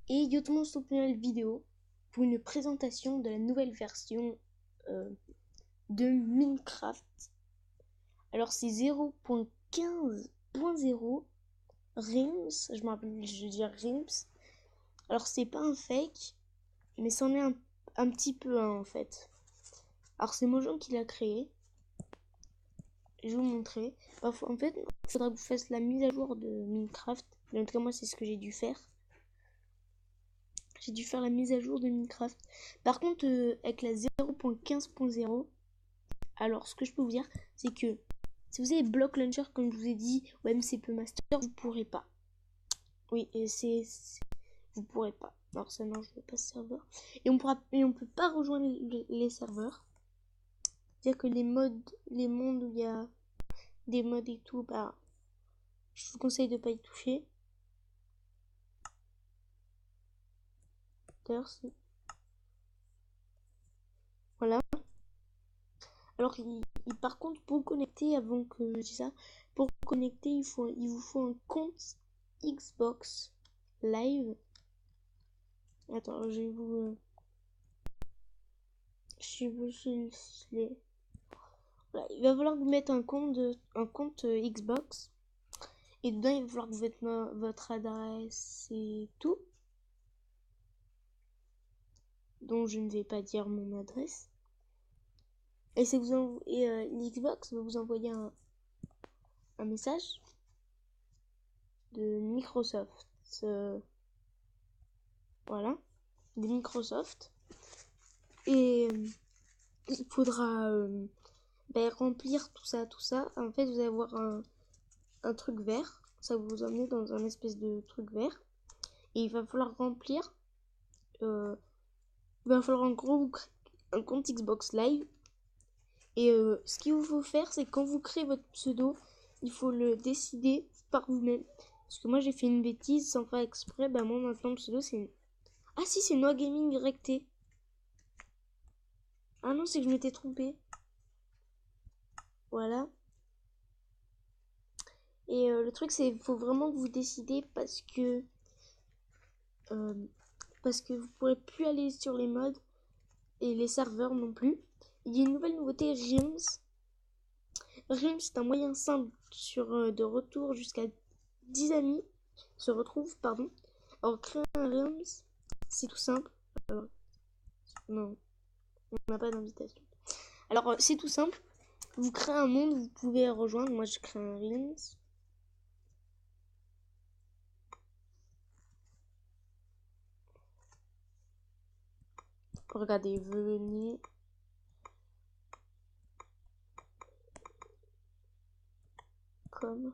et Youtube Tutorial vidéo pour une présentation de la nouvelle version de Minecraft. Alors c'est 0.15.0 Rims, je me rappelle, je veux dire Rims. Alors c'est pas un fake, mais c'en est un petit peu un en fait. Alors c'est Mojang qui l'a créé. Je vais vous montrer. En fait, il faudra que vous fassiez la mise à jour de Minecraft. En tout cas, moi, c'est ce que j'ai dû faire. J'ai dû faire la mise à jour de Minecraft. Par contre, avec la 0.15.0, alors ce que je peux vous dire, c'est que si vous avez Block Launcher, comme je vous ai dit, ou MCP Master, vous pourrez pas. Oui, et vous pourrez pas. Alors ça, non, je veux pas ce serveur. Et on peut pas rejoindre les serveurs. C'est-à-dire que les mondes où il y a des mods et tout, bah, je vous conseille de pas y toucher. D'ailleurs, voilà. Alors, par contre, pour connecter, avant que je dise ça, pour connecter, il vous faut un compte Xbox Live. Attends, je vais vous. Voilà, il va falloir que vous mettez un compte Xbox. Et dedans, il va falloir que vous mettez votre adresse et tout. Donc, je ne vais pas dire mon adresse. Et c'est l'Xbox va vous envoyer un message de Microsoft. Voilà, de Microsoft. Et il faudra remplir tout ça. En fait, vous allez avoir un truc vert. Ça va vous emmener dans un espèce de truc vert. Et il va falloir remplir. Il va falloir en gros vous créer un compte Xbox Live. Et ce qu'il vous faut faire, c'est quand vous créez votre pseudo, il faut le décider par vous-même. Parce que moi, j'ai fait une bêtise sans faire exprès. Bah, moi, maintenant, le pseudo, c'est. Ah, si, c'est Noah Gaming YT. Ah non, c'est que je m'étais trompée. Voilà. Et le truc, c'est qu'il faut vraiment que vous décidez parce que vous pourrez plus aller sur les mods et les serveurs non plus. Il y a une nouvelle nouveauté, Rims. Rims, c'est un moyen simple de retour jusqu'à 10 amis se retrouvent, pardon. Alors, créer un Rims, c'est tout simple. Non, on n'a pas d'invitation. Alors, c'est tout simple. Vous créez un monde, vous pouvez rejoindre. Moi, je crée un Rims. Regardez, venez. Comme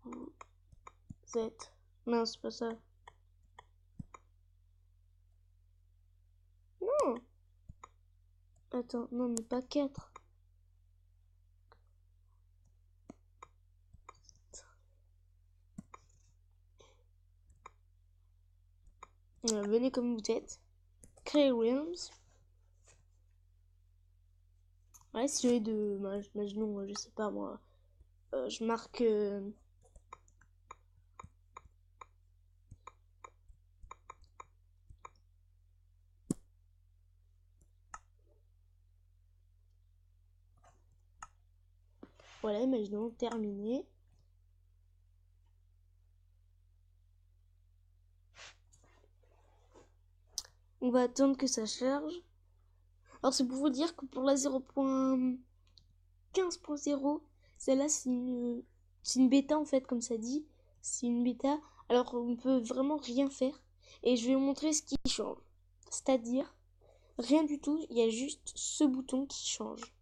vous êtes. Non, c'est pas ça. Non. Attends, non, mais pas 4. Venez comme vous êtes. Créer Realms. Ouais, si j'ai de. Imaginons, je sais pas moi. Je marque. Voilà, imaginons terminé. On va attendre que ça charge. Alors, c'est pour vous dire que pour la 0.15.0, celle-là, c'est une bêta en fait, comme ça dit. C'est une bêta. Alors, on peut vraiment rien faire. Et je vais vous montrer ce qui change. C'est-à-dire, rien du tout. Il y a juste ce bouton qui change.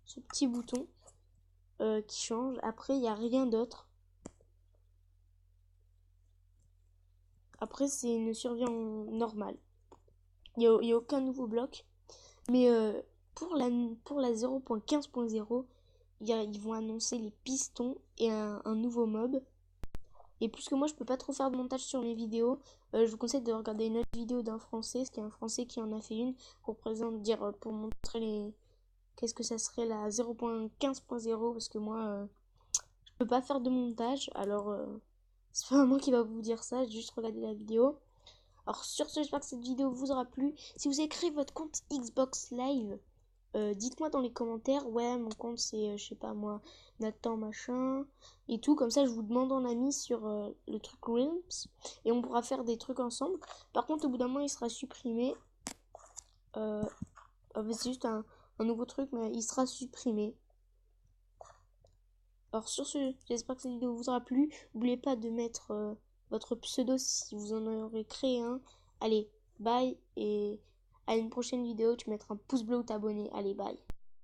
Ce petit bouton qui change. Après, il n'y a rien d'autre. Après, c'est une survie en normal. Il n'y a aucun nouveau bloc. Mais pour la 0.15.0, ils vont annoncer les pistons et un nouveau mob. Et puisque moi je peux pas trop faire de montage sur mes vidéos, je vous conseille de regarder une autre vidéo d'un français, parce qu'il y a un français qui en a fait une pour pour montrer qu'est-ce que ça serait la 0.15.0, parce que moi je peux pas faire de montage, alors C'est pas moi qui va vous dire ça, juste regardez la vidéo. Alors sur ce, j'espère que cette vidéo vous aura plu. Si vous avez créé votre compte Xbox Live, dites-moi dans les commentaires. Ouais, mon compte c'est, je sais pas moi, Nathan machin et tout. Comme ça, je vous demande en ami sur le truc Realms et on pourra faire des trucs ensemble. Par contre, au bout d'un moment, il sera supprimé. C'est juste un nouveau truc, mais il sera supprimé. Alors sur ce, j'espère que cette vidéo vous aura plu. N'oubliez pas de mettre votre pseudo si vous en aurez créé un. Allez, bye et à une prochaine vidéo. Tu mettras un pouce bleu ou t'abonner. Allez, bye.